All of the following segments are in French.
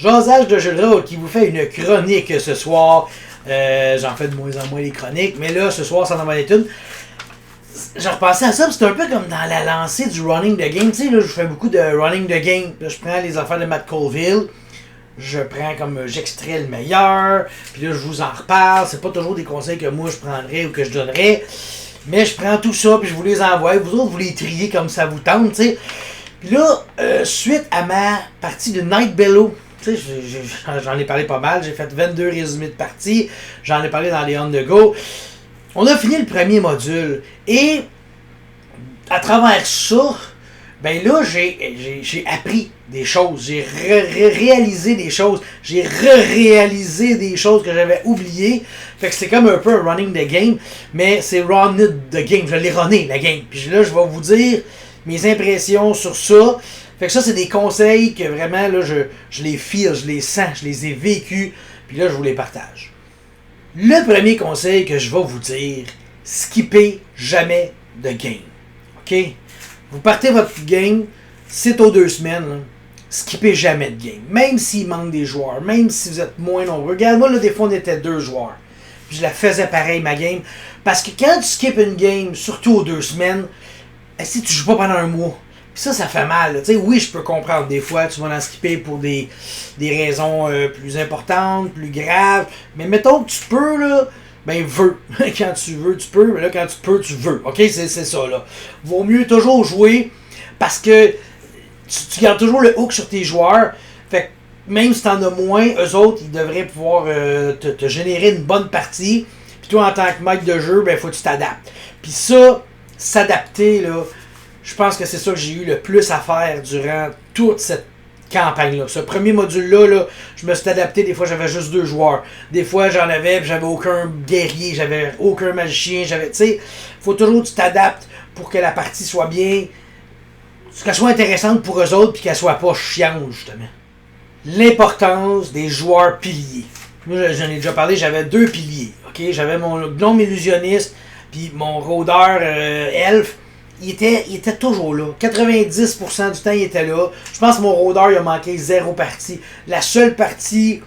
Jasage de jeu de rôle qui vous fait une chronique ce soir. J'en fais de moins en moins les chroniques, mais là, ce soir, ça en va être une. J'ai repensé à ça, c'est un peu comme dans la lancée du running the game. Tu sais, là, je fais beaucoup de running the game. Là, je prends les affaires de Matt Colville. Je prends comme j'extrais le meilleur. Puis là, je vous en reparle. C'est pas toujours des conseils que moi, je prendrais ou que je donnerais. Mais je prends tout ça, puis je vous les envoie. Vous autres, vous les triez comme ça vous tente, tu sais. Puis là, suite à ma partie de Night Bellow, tu sais, j'en ai parlé pas mal. J'ai fait 22 résumés de partie. J'en ai parlé dans les On The Go. On a fini le premier module. Et à travers ça, ben là, j'ai appris des choses. J'ai réalisé des choses. J'ai réalisé des choses que j'avais oubliées. Fait que c'est comme un peu un running the game. Mais c'est run the game. Je l'ai runné, la game. Puis là, je vais vous dire mes impressions sur ça. Fait que ça, c'est des conseils que vraiment, là, je les feel, je les sens, je les ai vécus. Puis là, je vous les partage. Le premier conseil que je vais vous dire, skippez jamais de game. OK? Vous partez votre game, c'est aux 2 semaines, là, skippez jamais de game. Même s'il manque des joueurs, même si vous êtes moins nombreux. Regarde, moi, là, des fois, on était 2 joueurs. Puis je la faisais pareil, ma game. Parce que quand tu skippes une game, surtout aux 2 semaines, si tu joues pas pendant un mois, ça fait mal. Tu sais, oui, je peux comprendre. Des fois, tu vas en skipper pour des raisons plus importantes, plus graves. Mais mettons que tu peux, là, ben, veux. Quand tu veux, tu peux. Mais là, quand tu peux, tu veux. OK? C'est ça, là. Vaut mieux toujours jouer parce que tu gardes toujours le hook sur tes joueurs. Fait que même si t'en as moins, eux autres, ils devraient pouvoir te générer une bonne partie. Puis toi, en tant que maître de jeu, ben, faut que tu t'adaptes. Puis ça, s'adapter, là, je pense que c'est ça que j'ai eu le plus à faire durant toute cette campagne-là. Ce premier module-là, là, je me suis adapté. Des fois, j'avais juste 2 joueurs. Des fois, j'en avais, puis j'avais aucun guerrier, j'avais aucun magicien. Tu sais, faut toujours que tu t'adaptes pour que la partie soit bien, qu'elle soit intéressante pour eux autres, puis qu'elle soit pas chiante, justement. L'importance des joueurs piliers. Moi, j'en ai déjà parlé, j'avais 2 piliers. OK? J'avais mon gnome illusionniste, puis mon rôdeur elfe. Il était toujours là. 90% du temps, il était là. Je pense que mon rôdeur, il a manqué 0 partie. La seule partie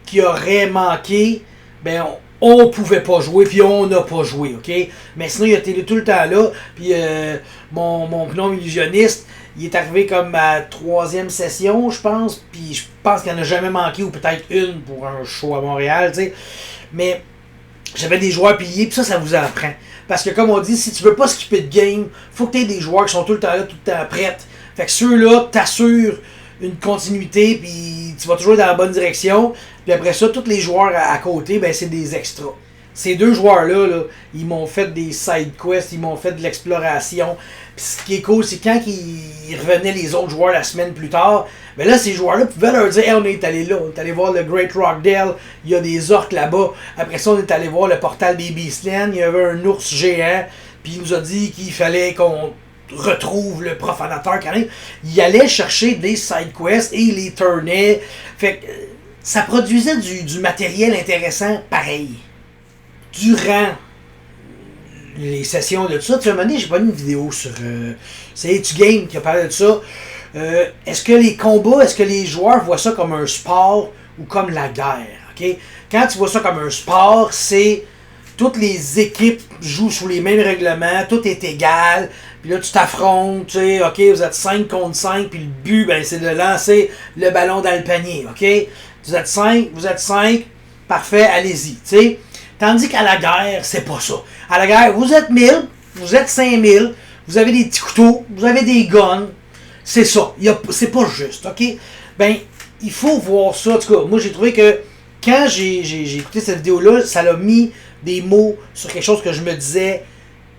qui aurait manqué, ben, on pouvait pas jouer, puis on n'a pas joué, OK? Mais sinon, il était tout le temps là. Puis mon gnome illusionniste, il est arrivé comme à 3e session, je pense. Puis je pense qu'il n'en a jamais manqué, ou peut-être une pour un show à Montréal, tu sais. Mais j'avais des joueurs piliers, puis ça vous apprend. Parce que comme on dit, si tu veux pas skipper de game, faut que tu aies des joueurs qui sont tout le temps là, tout le temps prêts. Fait que ceux-là t'assurent une continuité, puis tu vas toujours dans la bonne direction. Puis après ça, tous les joueurs à côté, ben c'est des extras. Ces 2 joueurs-là, là, ils m'ont fait des side quests, ils m'ont fait de l'exploration. Puis ce qui est cool, c'est quand ils revenaient les autres joueurs la semaine plus tard, ben là, ces joueurs-là pouvaient leur dire hey, on est allé là, on est allé voir le Great Rockdale, il y a des orques là-bas. Après ça, on est allé voir le portal des Beastlands, il y avait un ours géant, puis il nous a dit qu'il fallait qu'on retrouve le profanateur quand même. Il allait chercher des side quests et il les tournait. Fait que ça produisait du matériel intéressant pareil. Durant les sessions de tout ça, tu sais, à un moment donné, j'ai pas mis une vidéo sur c'est H Game qui a parlé de ça. Est-ce que les combats, est-ce que les joueurs voient ça comme un sport ou comme la guerre? Okay? Quand tu vois ça comme un sport, c'est toutes les équipes jouent sous les mêmes règlements, tout est égal, puis là tu t'affrontes, tu sais, ok, vous êtes 5 contre 5, puis le but, ben, c'est de lancer le ballon dans le panier, ok? Vous êtes 5, parfait, allez-y, tu sais. Tandis qu'à la guerre, c'est pas ça. À la guerre, vous êtes 1000, vous êtes 5000, vous avez des petits couteaux, vous avez des guns. C'est ça. C'est pas juste, OK? Ben, il faut voir ça. En tout cas, moi, j'ai trouvé que quand j'ai écouté cette vidéo-là, ça l'a mis des mots sur quelque chose que je me disais.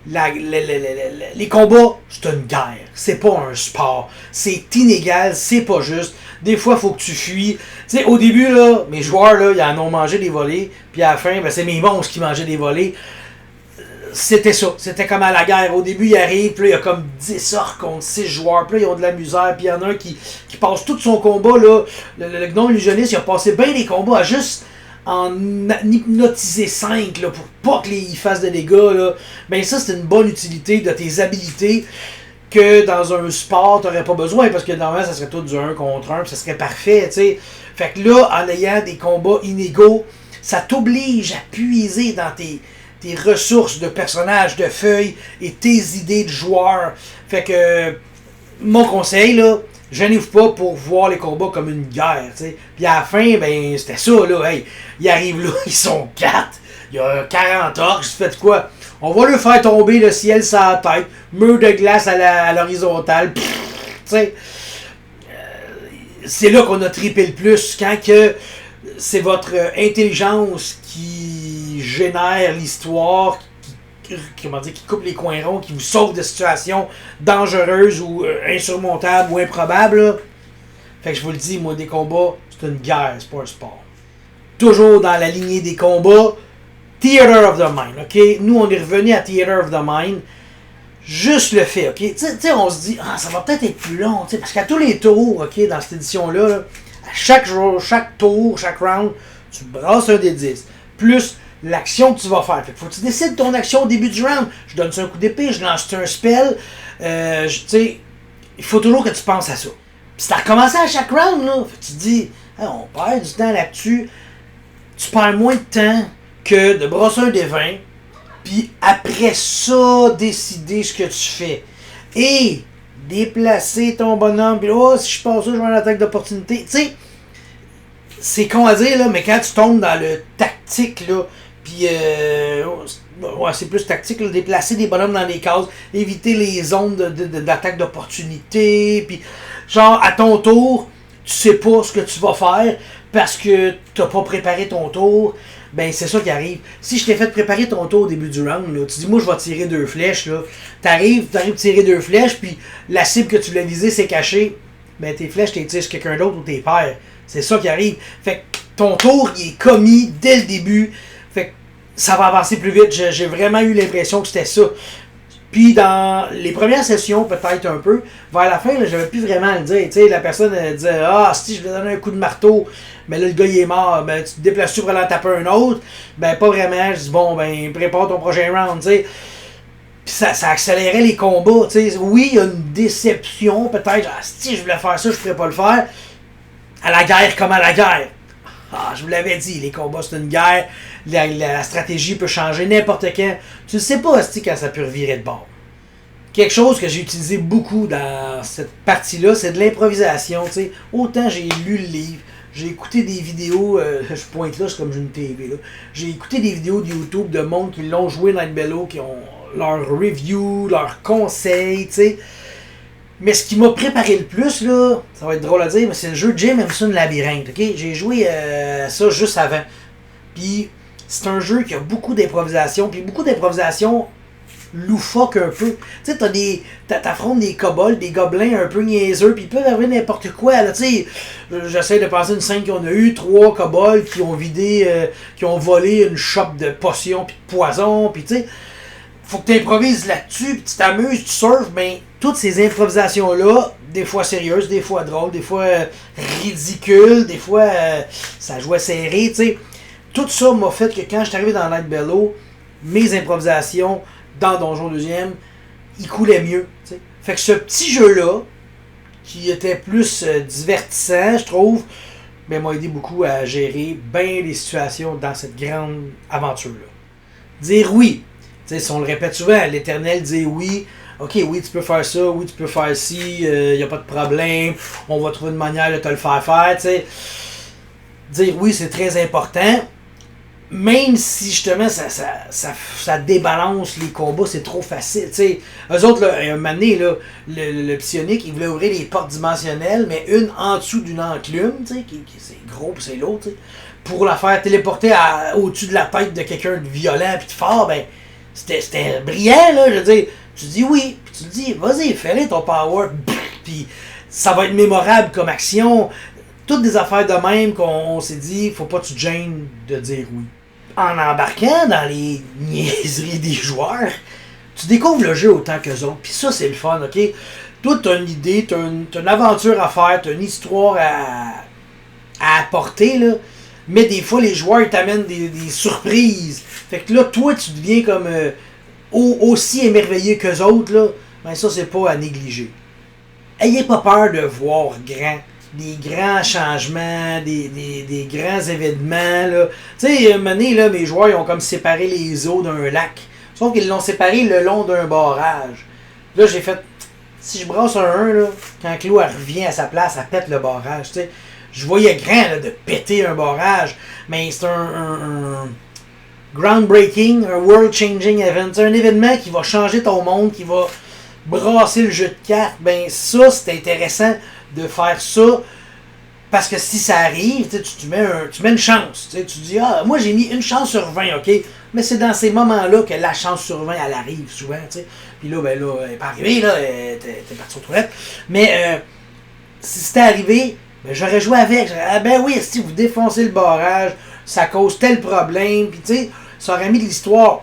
Les combats, c'est une guerre. C'est pas un sport. C'est inégal, c'est pas juste. Des fois, il faut que tu fuis. Tu sais, au début, là, mes joueurs, là, ils en ont mangé des volets. Puis à la fin, ben, c'est mes monstres qui mangeaient des volets. C'était ça. C'était comme à la guerre. Au début, il arrive, puis là, il y a comme 10 orques contre 6 joueurs. Puis là, ils ont de la misère. Puis il y en a un qui passe tout son combat, là. Le gnome illusionniste, il a passé bien les combats à juste en hypnotiser 5 là, pour pas qu'ils fassent de dégâts. Là. Ben ça, c'est une bonne utilité de tes habilités que dans un sport, t'aurais pas besoin, parce que normalement, ça serait tout du 1 contre 1, puis ça serait parfait, tu sais. Fait que là, en ayant des combats inégaux, ça t'oblige à puiser dans tes ressources de personnages, de feuilles et tes idées de joueurs. Fait que, mon conseil, là, gênez-vous pas pour voir les combats comme une guerre, tu sais. Puis à la fin, ben, c'était ça, là, hey, ils arrivent là, ils sont 4, il y a 40 orques, faites quoi? On va leur faire tomber le ciel sur la tête, mur de glace à l'horizontale, tu sais. C'est là qu'on a trippé le plus, quand que c'est votre intelligence qui génère l'histoire, qui coupe les coins ronds, qui vous sauve de situations dangereuses ou insurmontables ou improbables. Là. Fait que je vous le dis, moi, des combats, c'est une guerre, c'est pas un sport. Toujours dans la lignée des combats, Theater of the Mind, ok? Nous, on est revenu à Theater of the Mind. Juste le fait, ok? Tu sais, on se dit, ça va peut-être être plus long, parce qu'à tous les tours, ok, dans cette édition-là, là, à chaque jour, chaque tour, chaque round, tu brasses un des 10. Plus l'action que tu vas faire. Fait que faut que tu décides ton action au début du round. Je donne un coup d'épée, je lance un spell. Tu sais, il faut toujours que tu penses à ça. Puis ça a recommencé à chaque round, là. Fait que tu te dis, on perd du temps là-dessus. Tu perds moins de temps que de brosser un des 20. Puis après ça, décider ce que tu fais. Et déplacer ton bonhomme. Puis si je passe ça, je vais avoir une attaque d'opportunité. Tu sais, c'est con à dire, là, mais quand tu tombes dans le tactique, là, puis c'est plus tactique, là, déplacer des bonhommes dans les cases, éviter les zones d'attaque d'opportunité, puis genre, à ton tour, tu sais pas ce que tu vas faire parce que t'as pas préparé ton tour. Ben, c'est ça qui arrive. Si je t'ai fait préparer ton tour au début du round, là, tu dis, moi, je vais tirer 2 flèches, là. T'arrives tirer 2 flèches, puis la cible que tu voulais viser, c'est caché. Ben, tes flèches, t'es tirées sur quelqu'un d'autre ou tes pères. C'est ça qui arrive. Fait que ton tour, il est commis dès le début. Fait que ça va avancer plus vite. J'ai vraiment eu l'impression que c'était ça. Puis dans les premières sessions, peut-être un peu, vers la fin, là, j'avais plus vraiment à le dire. T'sais, la personne elle disait, si je vais donner un coup de marteau, mais là le gars il est mort, ben tu te déplaces-tu pour aller en taper un autre? Ben pas vraiment. Je dis bon, ben prépare ton prochain round, t'sais. Puis ça accélérait les combats, t'sais. Oui, il y a une déception, peut-être. Si je voulais faire ça, je pourrais pas le faire. À la guerre comme à la guerre. Je vous l'avais dit, les combats c'est une guerre, la stratégie peut changer n'importe quand. Tu ne sais pas quand ça peut revirer de bord. Quelque chose que j'ai utilisé beaucoup dans cette partie-là, c'est de l'improvisation. T'sais. Autant j'ai lu le livre, j'ai écouté des vidéos, je pointe là, c'est comme j'ai une TV. Là. J'ai écouté des vidéos de YouTube de monde qui l'ont joué dans le Bello, qui ont leurs reviews, leurs conseils, tu sais. Mais ce qui m'a préparé le plus, là, ça va être drôle à dire, mais c'est le jeu Jim Henson Labyrinth, ok? J'ai joué ça juste avant. Puis c'est un jeu qui a beaucoup d'improvisation, puis beaucoup d'improvisation loufoque un peu. Tu sais, t'affrontes des kobolds, des gobelins un peu niaiseux, puis ils peuvent arriver n'importe quoi, là, tu sais. J'essaie de penser une scène qu'on a eu, 3 kobolds qui ont vidé, qui ont volé une shop de potions puis de poison, puis tu sais, faut que tu improvises là-dessus, puis tu t'amuses, tu surfes, ben toutes ces improvisations-là, des fois sérieuses, des fois drôles, des fois ridicules, des fois ça jouait serré, tu sais. Tout ça m'a fait que quand je suis arrivé dans Night Bellow, mes improvisations dans Donjon 2e, ils coulaient mieux, tu sais. Fait que ce petit jeu-là, qui était plus divertissant, je trouve, ben, m'a aidé beaucoup à gérer bien les situations dans cette grande aventure-là. Dire oui. T'sais, si on le répète souvent, l'Éternel dit oui, ok, oui, tu peux faire ça, oui, tu peux faire ci, y a pas de problème, on va trouver une manière de te le faire faire, t'sais. Dire oui, c'est très important, même si justement ça débalance les combats, c'est trop facile, t'sais. Eux autres, là, un moment donné, là, le psionique, il voulait ouvrir les portes dimensionnelles, mais une en dessous d'une enclume, t'sais, qui c'est gros, puis c'est l'autre, t'sais, pour la faire téléporter au-dessus de la tête de quelqu'un de violent puis de fort, ben, c'était brillant, là, je veux dire, tu dis oui, puis tu te dis, vas-y, fais-le ton power, puis ça va être mémorable comme action. Toutes des affaires de même qu'on s'est dit, faut pas que tu te gênes de dire oui. En embarquant dans les niaiseries des joueurs, tu découvres le jeu autant qu'eux autres, puis ça, c'est le fun, ok? Toi, t'as une idée, t'as une aventure à faire, t'as une histoire à apporter, là. Mais des fois, les joueurs ils t'amènent des surprises. Fait que là, toi, tu deviens comme aussi émerveillé qu'eux autres, là. ben ça, c'est pas à négliger. Ayez pas peur de voir grand. Des grands changements, des grands événements. Là. Tu sais, un moment donné, là, mes joueurs ils ont comme séparé les eaux d'un lac. Sauf qu'ils l'ont séparé le long d'un barrage. Là, j'ai fait, si je brasse un 1, là, quand l'eau revient à sa place, elle pète le barrage. Tu sais. Je voyais grand là, de péter un barrage, mais c'est un groundbreaking, un world-changing event. C'est un événement qui va changer ton monde, qui va brasser le jeu de cartes. Ben ça, c'est intéressant de faire ça, parce que si ça arrive, tu mets une chance. Tu dis, ah, moi j'ai mis une chance sur 20, ok? Mais c'est dans ces moments-là que la chance sur 20, elle arrive souvent, tu sais. Puis là, ben là, elle n'est pas arrivée, là, t'es parti aux toilettes. Mais si c'était arrivé, ben, j'aurais joué avec. Ah ben oui, si vous défoncez le barrage, ça cause tel problème, puis tu sais, ça aurait mis de l'histoire.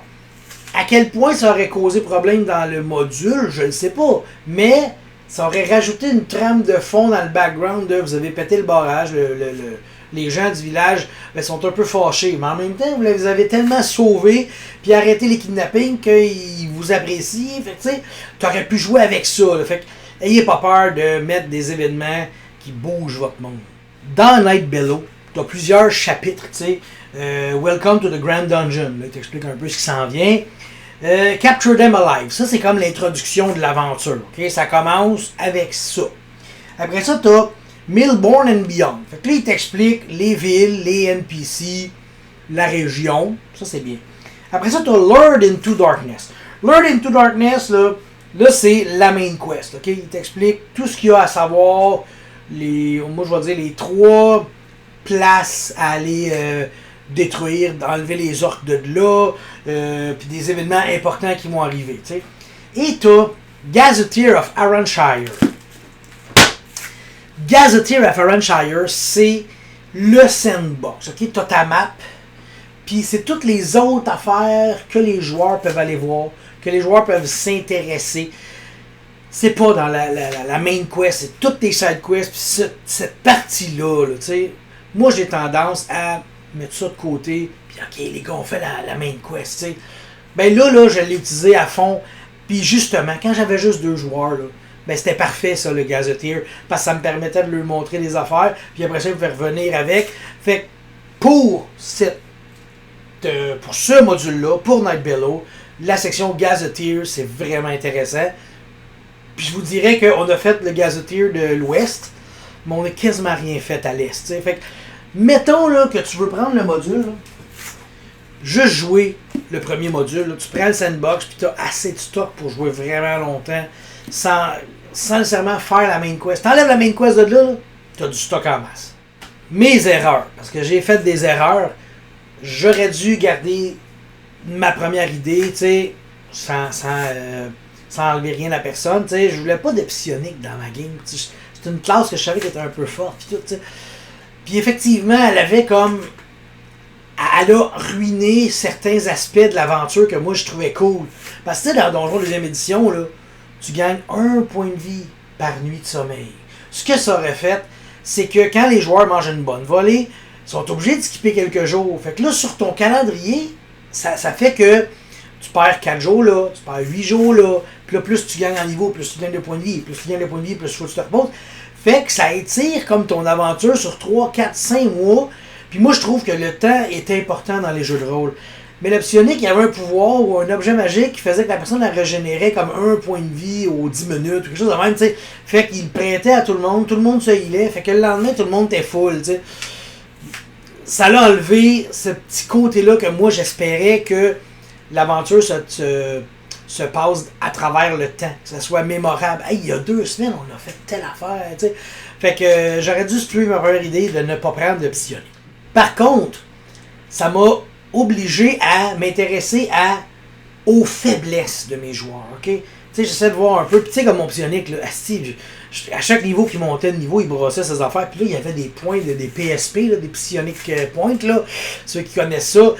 À quel point ça aurait causé problème dans le module, je ne sais pas. Mais ça aurait rajouté une trame de fond dans le background de vous avez pété le barrage, les gens du village ben, sont un peu fâchés. Mais en même temps, vous les avez tellement sauvés puis arrêté les kidnappings qu'ils vous apprécient. Fait que tu sais, tu aurais pu jouer avec ça. Là. Fait que ayez pas peur de mettre des événements qui bougent votre monde. Dans Night Below, tu as plusieurs chapitres, tu sais. Welcome to the Grand Dungeon. Là, t'expliques un peu ce qui s'en vient. Capture Them Alive. Ça, c'est comme l'introduction de l'aventure. Okay? Ça commence avec ça. Après ça, tu as Millborn and Beyond. Fait que là, il t'explique les villes, les NPC, la région. Ça, c'est bien. Après ça, tu as Lured into Darkness. Lured into Darkness, là c'est la main quest. Okay? Il t'explique tout ce qu'il y a à savoir. Moi, je vais dire les 3 places à aller détruire, enlever les orques de là, puis des événements importants qui vont arriver. T'sais. Et tu as Gazetteer of Arranshire. Gazetteer of Arranshire, c'est le sandbox. Okay? Tu as ta map, puis c'est toutes les autres affaires que les joueurs peuvent aller voir, que les joueurs peuvent s'intéresser. C'est pas dans la main quest, c'est toutes tes side quests, puis cette partie-là, tu sais, moi j'ai tendance à mettre ça de côté, puis ok, les gars, on fait la main quest, tu sais. Ben là, je l'ai utilisé à fond, puis justement, quand j'avais juste 2 joueurs, là, ben c'était parfait ça, le Gazetteer, parce que ça me permettait de leur montrer des affaires, puis après ça, ils pouvaient revenir avec. Fait que pour ce module-là, pour Night Below, la section Gazetteer, c'est vraiment intéressant. Puis je vous dirais qu'on a fait le Gazetteer de l'Ouest, mais on n'a quasiment rien fait à l'Est. T'sais. Fait que, mettons là, que tu veux prendre le module, là, juste jouer le premier module. Là, tu prends le sandbox, puis tu as assez de stock pour jouer vraiment longtemps, sans nécessairement faire la main quest. T'enlèves la main quest de là, tu as du stock en masse. Mes erreurs, parce que j'ai fait des erreurs, j'aurais dû garder ma première idée, tu sais, sans enlever rien à personne, tu sais, je voulais pas de psionique dans ma game, c'est une classe que je savais qu'elle était un peu forte, pis tout, tu sais. Puis effectivement, elle a ruiné certains aspects de l'aventure que moi je trouvais cool. Parce que tu sais, dans Donjon 2e édition, là, tu gagnes 1 point de vie par nuit de sommeil. Ce que ça aurait fait, c'est que quand les joueurs mangent une bonne volée, ils sont obligés de skipper quelques jours. Fait que là, sur ton calendrier, ça fait que tu perds 4 jours là, tu perds 8 jours là, puis là, plus tu gagnes en niveau, plus tu gagnes de points de vie, plus tu gagnes de points de vie, plus il faut que tu te reposes. Fait que ça étire comme ton aventure sur 3, 4, 5 mois. Puis moi, je trouve que le temps est important dans les jeux de rôle. Mais le psionique, il y avait un pouvoir ou un objet magique qui faisait que la personne la régénérait comme 1 point de vie aux 10 minutes, ou quelque chose de même, tu sais. Fait qu'il prêtait à tout le monde se healait, fait que le lendemain, tout le monde était full, tu sais. Ça l'a enlevé ce petit côté-là que moi, j'espérais que l'aventure se passe à travers le temps, que ça soit mémorable. Hey, il y a 2 semaines, on a fait telle affaire, tu sais. Fait que j'aurais dû suivre ma première idée de ne pas prendre de psionique. Par contre, ça m'a obligé à m'intéresser aux faiblesses de mes joueurs, ok? Tu sais, j'essaie de voir un peu, tu sais, comme mon psionique, là, à chaque niveau qu'il montait de niveau, il brossait ses affaires, puis là, il y avait des points, des PSP, là, des psioniques points, là, ceux qui connaissent ça,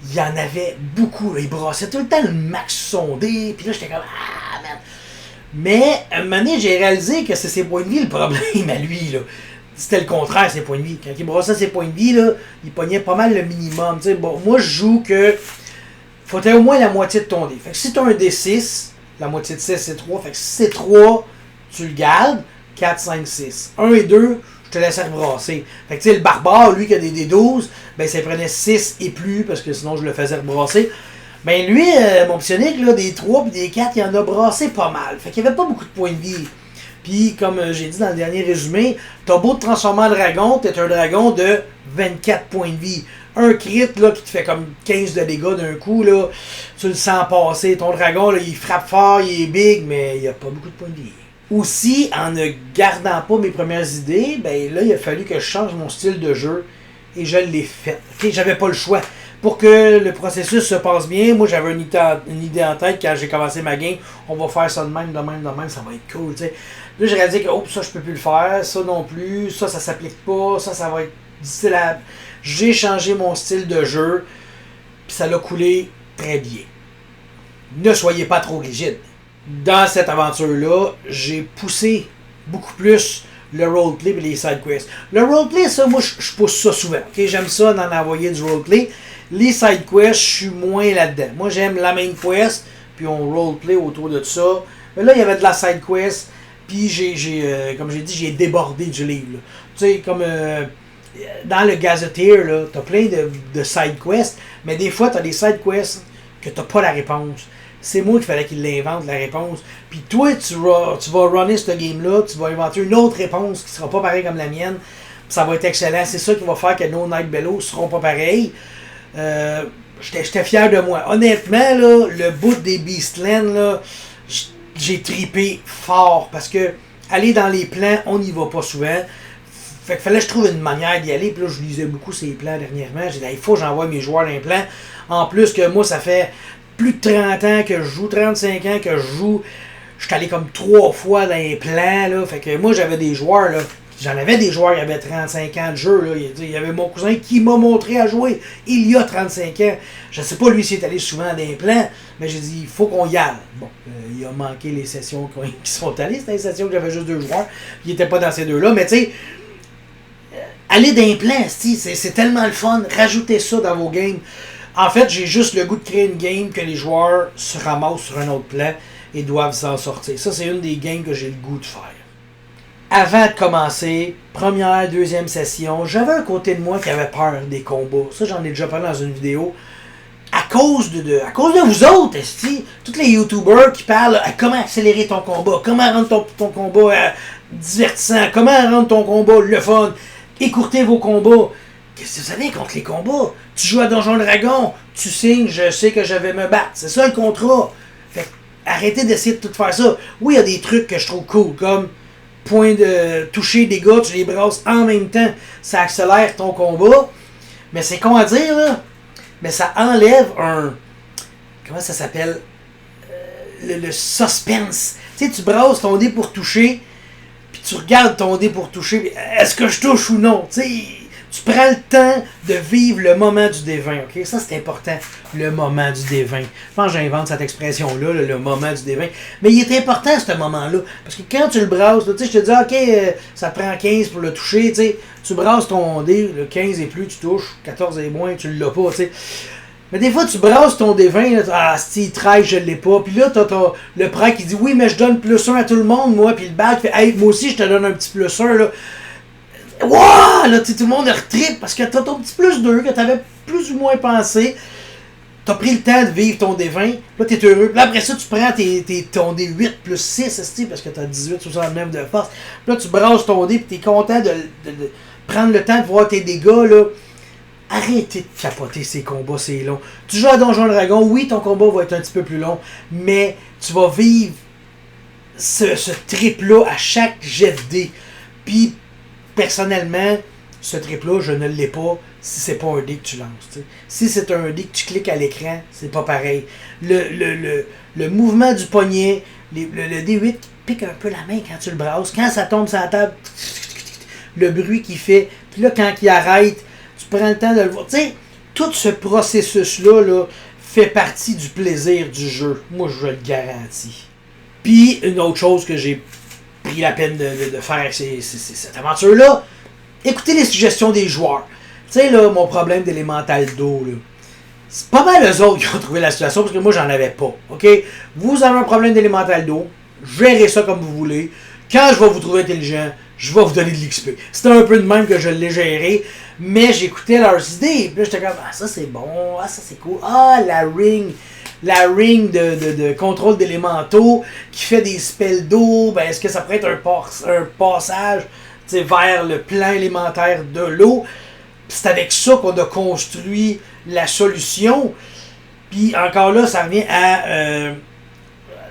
il y en avait beaucoup, là, il brassait tout le temps le max sondé, puis là, j'étais comme, ah, merde. Mais, à un moment donné, j'ai réalisé que c'est ses points de vie le problème à lui, là. C'était le contraire, ses points de vie. Quand il brassait ses points de vie, là, il pognait pas mal le minimum. T'sais, bon, moi, je joue que faut être au moins la moitié de ton dé. Fait que si tu as un D6, La moitié de 6, c'est 3. Fait que si c'est 3, tu le gardes. 4, 5, 6. 1 et 2, je te laisse rebrasser. Fait que tu sais, le barbare, lui qui a des D12, ben ça prenait 6 et plus, parce que sinon je le faisais rebrasser. Ben lui, mon psionique, là, des 3 et des 4, il en a brassé pas mal. Fait qu'il n'y avait pas beaucoup de points de vie. Puis, comme j'ai dit dans le dernier résumé, t'as beau te transformer en dragon, t'es un dragon de 24 points de vie. Un crit là, qui te fait comme 15 de dégâts d'un coup, là, tu le sens passer. Ton dragon, là, il frappe fort, il est big, mais il n'y a pas beaucoup de points de vie. Aussi, en ne gardant pas mes premières idées, ben là, il a fallu que je change mon style de jeu. Et je l'ai fait. Okay? J'avais pas le choix. Pour que le processus se passe bien, moi j'avais une idée en tête quand j'ai commencé ma game. On va faire ça de même, ça va être cool. T'sais. Là j'ai réalisé que ça je peux plus le faire, ça non plus, ça s'applique pas, ça va être difficile à... J'ai changé mon style de jeu, puis ça l'a coulé très bien. Ne soyez pas trop rigide. Dans cette aventure-là, j'ai poussé beaucoup plus le roleplay et les side quests. Le roleplay, ça, moi, je pousse ça souvent. Okay? J'aime ça d'en envoyer du roleplay. Les side quests, je suis moins là-dedans. Moi, j'aime la main quest, puis on roleplay autour de ça. Mais là, il y avait de la side quest, puis comme j'ai dit, j'ai débordé du livre. Tu sais, comme dans le Gazetteer, là, t'as plein de side quests, mais des fois, t'as des side quests que t'as pas la réponse. C'est moi qu'il fallait qu'il l'invente, la réponse. Puis toi, tu vas runner ce game-là, tu vas inventer une autre réponse qui sera pas pareille comme la mienne. Ça va être excellent. C'est ça qui va faire que nos Night Bellows seront pas pareils. J'étais fier de moi. Honnêtement, là, le bout des Beastlands, là, j'ai tripé fort. Parce que aller dans les plans, on n'y va pas souvent. Fait que fallait que je trouve une manière d'y aller. Puis là, je lisais beaucoup ces plans dernièrement. J'ai dit, il faut que j'envoie mes joueurs dans les plans. En plus que moi, ça fait plus de 30 ans que je joue, 35 ans que je joue. Je suis allé comme 3 fois dans les plans, là. Fait que moi, j'avais des joueurs, là. J'en avais des joueurs qui avaient 35 ans de jeu, là. Il y avait mon cousin qui m'a montré à jouer il y a 35 ans. Je sais pas, lui, s'il est allé souvent dans les plans, mais j'ai dit, il faut qu'on y aille. Bon, il a manqué les sessions qui sont allées. C'était une session que j'avais juste 2 joueurs. Il était pas dans ces 2-là, mais tu sais, aller dans les plans, c'est tellement le fun. Rajoutez ça dans vos games. En fait, j'ai juste le goût de créer une game que les joueurs se ramassent sur un autre plan et doivent s'en sortir. Ça, c'est une des games que j'ai le goût de faire. Avant de commencer, première, deuxième session, j'avais un côté de moi qui avait peur des combats. Ça, j'en ai déjà parlé dans une vidéo. À cause de vous autres, tous les YouTubers qui parlent à comment accélérer ton combat, comment rendre ton combat divertissant, comment rendre ton combat le fun, écourter vos combats. Qu'est-ce que vous savez contre les combats? Tu joues à Donjon Dragon, tu signes, je sais que je vais me battre. C'est ça le contrat. Fait arrêtez d'essayer de tout faire ça. Oui, il y a des trucs que je trouve cool, comme point de toucher des gars, tu les brasses en même temps. Ça accélère ton combat. Mais c'est con à dire, là. Mais ça enlève un... Comment ça s'appelle? Le suspense. Tu sais, tu brasses ton dé pour toucher, puis tu regardes ton dé pour toucher. Est-ce que je touche ou non? Tu sais... Tu prends le temps de vivre le moment du D20, ok? Ça, c'est important, le moment du D20. Je pense que j'invente cette expression-là, le moment du D20. Mais il est important, ce moment-là. Parce que quand tu le brasses, je te dis, ok, ça te prend 15 pour le toucher, tu brasses ton dé, le 15 et plus, tu touches, 14 et moins, tu l'as pas, t'sais. Mais des fois, tu brasses ton D20, si 13, je l'ai pas. Puis là, t'as le prêtre qui dit, oui, mais je donne plus 1 à tout le monde, moi. Puis le bac fait, hey, moi aussi, je te donne un petit plus 1, là. Wouah! Là, tout le monde retripe parce que t'as ton petit plus 2 que t'avais plus ou moins pensé. T'as pris le temps de vivre ton D20. Là, t'es heureux. Puis là, après ça, tu prends ton D8 plus 6, parce que t'as 18,69 de force. Puis là, tu brasses ton dé, puis t'es content de prendre le temps de voir tes dégâts, là. Arrêtez de capoter ces combats, c'est long. Tu joues à Donjon Dragon, oui, ton combat va être un petit peu plus long, mais tu vas vivre ce trip-là à chaque jet de dé. Puis, personnellement, ce trip-là, je ne l'ai pas si c'est pas un dé que tu lances. T'sais. Si c'est un dé que tu cliques à l'écran, c'est pas pareil. Le mouvement du poignet, le D8 qui pique un peu la main quand tu le brasses, quand ça tombe sur la table, le bruit qu'il fait, puis là, quand il arrête, tu prends le temps de le voir. T'sais, tout ce processus-là là, fait partie du plaisir du jeu. Moi, je le garantis. Puis, une autre chose que j'ai pris la peine de faire c'est cette aventure-là. Écoutez les suggestions des joueurs. Tu sais, là, mon problème d'élémental d'eau, là. C'est pas mal eux autres qui ont trouvé la situation, parce que moi, j'en avais pas. OK? Vous avez un problème d'élémental d'eau, gérez ça comme vous voulez. Quand je vais vous trouver intelligent, je vais vous donner de l'XP. C'était un peu de même que je l'ai géré, mais j'écoutais leurs idées. Puis là, j'étais comme, ah, ça c'est bon, ah, ça c'est cool. Ah, la ring de contrôle d'élémentaux qui fait des spells d'eau, ben est-ce que ça pourrait être un passage vers le plan élémentaire de l'eau? C'est avec ça qu'on a construit la solution. Puis encore là, ça revient à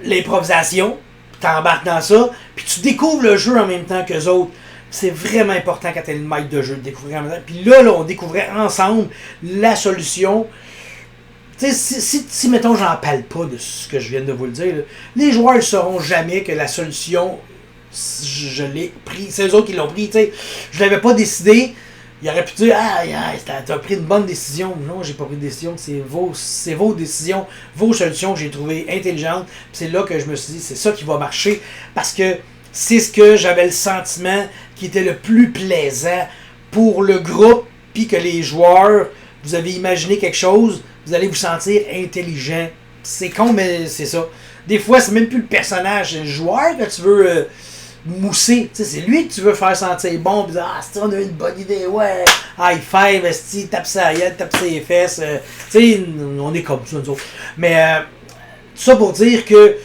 l'improvisation. T'embarques dans ça, puis tu découvres le jeu en même temps qu'eux autres. C'est vraiment important quand t'es le maître de jeu de découvrir en même temps. Puis là, on découvrait ensemble la solution. Tu sais, si mettons, j'en parle pas de ce que je viens de vous le dire, là, les joueurs ne sauront jamais que la solution, je l'ai pris. C'est eux autres qui l'ont pris. Tu sais, je l'avais pas décidé. Il aurait pu dire, ah, t'as pris une bonne décision. Non, j'ai pas pris de décision. C'est vos décisions, vos solutions que j'ai trouvées intelligentes. Puis c'est là que je me suis dit, c'est ça qui va marcher. Parce que c'est ce que j'avais le sentiment qui était le plus plaisant pour le groupe. Puis que les joueurs, vous avez imaginé quelque chose, vous allez vous sentir intelligent. C'est con, mais c'est ça. Des fois, c'est même plus le personnage, c'est le joueur que tu veux mousser. T'sais, c'est lui que tu veux faire sentir bon. Puis ah, on a une bonne idée, ouais. High five, esti, tape sa gueule, tape ses fesses. Tu sais, on est comme ça, nous autres. Mais tout ça pour dire que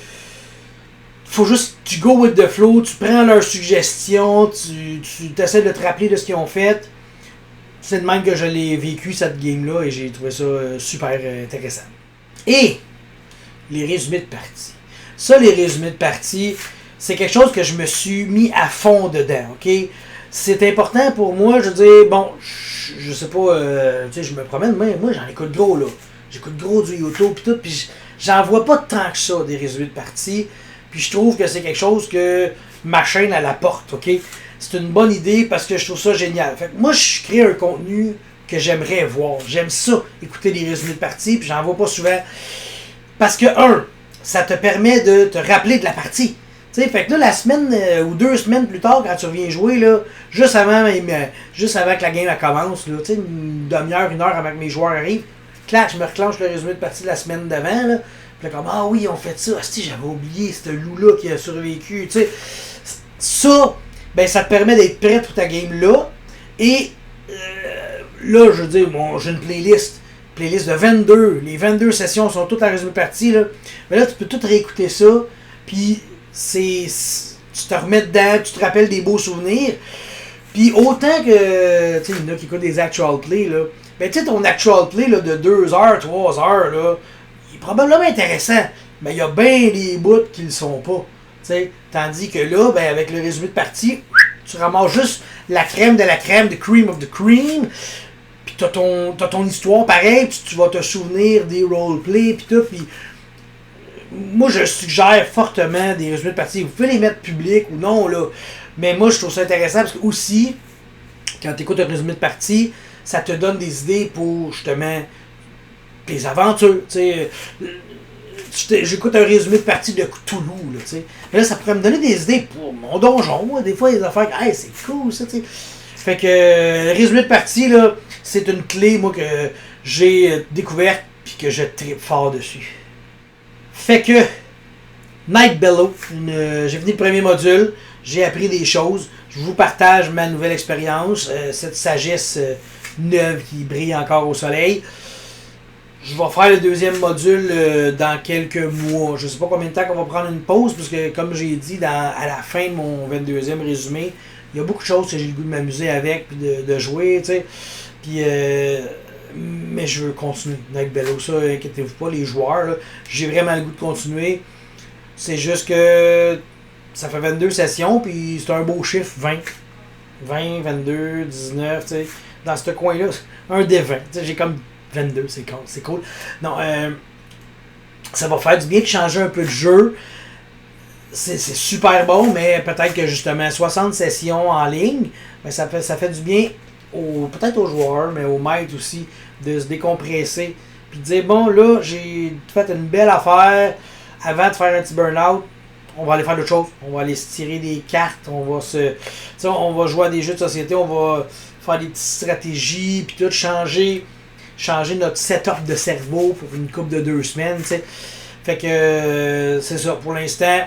faut juste, tu go with the flow, tu prends leurs suggestions, tu essaies de te rappeler de ce qu'ils ont fait. C'est de même que je l'ai vécu, cette game-là, et j'ai trouvé ça super intéressant. Et les résumés de partie. Ça, les résumés de partie, c'est quelque chose que je me suis mis à fond dedans, OK? C'est important pour moi, je veux dire, bon, je sais pas, tu sais, je me promène, mais moi, j'en écoute gros, là. J'écoute gros du YouTube, pis tout, pis j'en vois pas tant que ça, des résumés de partie. Puis je trouve que c'est quelque chose que ma chaîne, elle apporte, OK? C'est une bonne idée parce que je trouve ça génial. Fait que moi, je crée un contenu que j'aimerais voir. J'aime ça, écouter des résumés de partie, puis j'en vois pas souvent. Parce que, ça te permet de te rappeler de la partie. T'sais, fait que là, la semaine ou 2 semaines plus tard, quand tu reviens jouer, là, juste avant que la game elle commence, là, une demi-heure, 1 heure avant que mes joueurs arrivent, clac, je me reclenche le résumé de partie de la semaine d'avant, là. Puis là, comme, ah oui, on fait ça. Ah, si, j'avais oublié ce loup-là qui a survécu. Tu sais, ça, ben, ça te permet d'être prêt pour ta game-là. Et là, je veux dire, bon, j'ai une playlist de 22. Les 22 sessions sont toutes en résumé de partie. Là. Mais là, tu peux tout réécouter ça. Puis, tu te remets dedans, tu te rappelles des beaux souvenirs. Puis, autant que, tu sais, il y en a qui écoutent des actual plays, là. Ben, tu sais, ton actual play là, de 2 heures, 3 heures, là, il est probablement intéressant, mais il y a bien des bouts qui le sont pas. T'sais. Tandis que là, ben, avec le résumé de partie, tu ramasses juste la crème de la crème, the cream of the cream, puis t'as ton histoire pareil, puis tu vas te souvenir des roleplays, puis tout, puis moi je suggère fortement des résumés de partie. Vous pouvez les mettre publics ou non, là, mais moi je trouve ça intéressant parce que aussi, quand tu écoutes un résumé de partie, ça te donne des idées pour justement tes aventures, tu sais. J'écoute un résumé de partie de Cthulhu, là, tu sais. Là, ça pourrait me donner des idées pour mon donjon, moi. Des fois, des affaires, hey, c'est cool, ça, tu sais. Fait que le résumé de partie, là, c'est une clé, moi, que j'ai découverte puis que je tripe fort dessus. Fait que, Night Bellow, j'ai fini le premier module, j'ai appris des choses, je vous partage ma nouvelle expérience, cette sagesse neuve qui brille encore au soleil. Je vais faire le deuxième module dans quelques mois. Je ne sais pas combien de temps qu'on va prendre une pause, parce que comme j'ai dit à la fin de mon 22e résumé, il y a beaucoup de choses que j'ai le goût de m'amuser avec, puis de jouer, tu sais. Puis, mais je veux continuer avec Bellow, ça, inquiétez-vous pas, les joueurs, là, j'ai vraiment le goût de continuer. C'est juste que ça fait 22 sessions, puis c'est un beau chiffre, 20. 20, 22, 19, tu sais. Dans ce coin-là, un des 20. Tu sais, j'ai comme 22, c'est cool. Non, ça va faire du bien de changer un peu de jeu. C'est super bon, mais peut-être que justement 60 sessions en ligne, ben ça fait du bien peut-être aux joueurs, mais aux maîtres aussi, de se décompresser. Puis de dire, bon là, j'ai fait une belle affaire avant de faire un petit burn-out. On va aller faire d'autres choses. On va aller se tirer des cartes. On va jouer à des jeux de société. On va faire des petites stratégies. Puis tout changer changer notre setup de cerveau pour une couple de 2 semaines, tu sais. Fait que c'est ça, pour l'instant,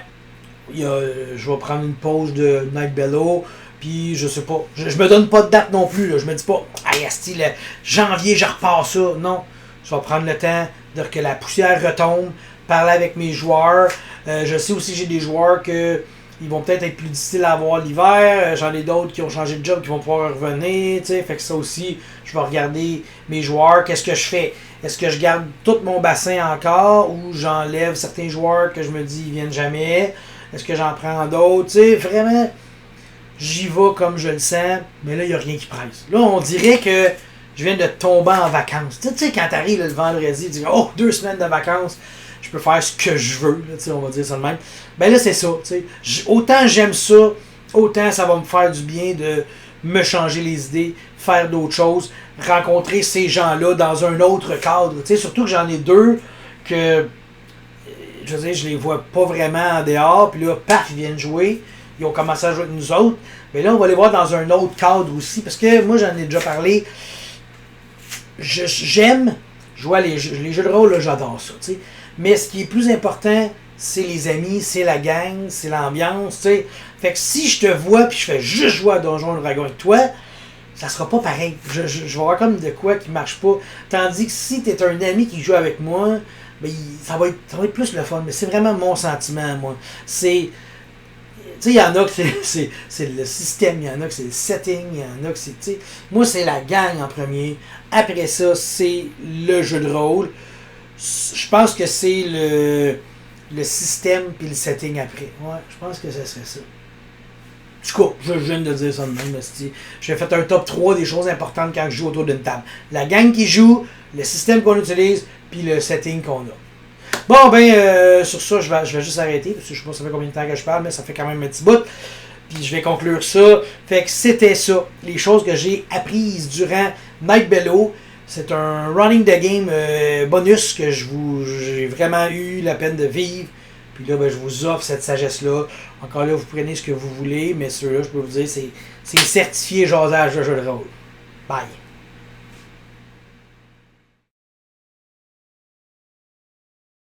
je vais prendre une pause de Night Bellow, puis je sais pas, je me donne pas de date non plus, là. Je me dis pas, hey, asti, le janvier, je repars ça. Non, je vais prendre le temps de que la poussière retombe, parler avec mes joueurs. Je sais aussi que j'ai des joueurs que ils vont peut-être être plus difficiles à avoir l'hiver. J'en ai d'autres qui ont changé de job qui vont pouvoir revenir. T'sais. Fait que ça aussi, je vais regarder mes joueurs. Qu'est-ce que je fais? Est-ce que je garde tout mon bassin encore ou j'enlève certains joueurs que je me dis ils viennent jamais? Est-ce que j'en prends d'autres? T'sais, vraiment, j'y vais comme je le sens, mais là, il n'y a rien qui presse. Là, on dirait que je viens de tomber en vacances. Tu sais, quand tu arrives le vendredi, tu dis « Oh, 2 semaines de vacances, je peux faire ce que je veux. » On va dire ça de même. Ben là, c'est ça. Autant j'aime ça, autant ça va me faire du bien de me changer les idées, faire d'autres choses, rencontrer ces gens-là dans un autre cadre. Surtout que j'en ai 2 que, je veux dire, je les vois pas vraiment en dehors, puis là, paf, ils viennent jouer. Ils ont commencé à jouer avec nous autres. Mais là, on va les voir dans un autre cadre aussi. Parce que moi, j'en ai déjà parlé. J'aime jouer à les jeux de rôle, là, j'adore ça. T'sais. Mais ce qui est plus important, c'est les amis, c'est la gang, c'est l'ambiance. T'sais. Fait que si je te vois puis je fais juste jouer à Donjons et Dragons avec toi, ça sera pas pareil. Je vais avoir comme de quoi qui marche pas. Tandis que si tu es un ami qui joue avec moi, ben, ça va être plus le fun. Mais c'est vraiment mon sentiment, moi. C'est. Tu sais, il y en a que c'est le système, il y en a que c'est le setting, il y en a que c'est. Tu sais, moi, c'est la gang en premier. Après ça, c'est le jeu de rôle. Je pense que c'est le système puis le setting après. Ouais, je pense que ça serait ça. En tout cas, je viens de dire ça de même. J'ai fait un top 3 des choses importantes quand je joue autour d'une table. La gang qui joue, le système qu'on utilise, puis le setting qu'on a. Bon, ben, sur ça, je vais juste arrêter, parce que je sais pas ça fait combien de temps que je parle, mais ça fait quand même un petit bout. Puis je vais conclure ça. Fait que c'était ça, les choses que j'ai apprises durant Night Bellow. C'est un running the game bonus que j'ai vraiment eu la peine de vivre. Puis là, ben, je vous offre cette sagesse-là. Encore là, vous prenez ce que vous voulez, mais ceux-là, je peux vous dire, c'est certifié jasage de jeu de rôle. Bye.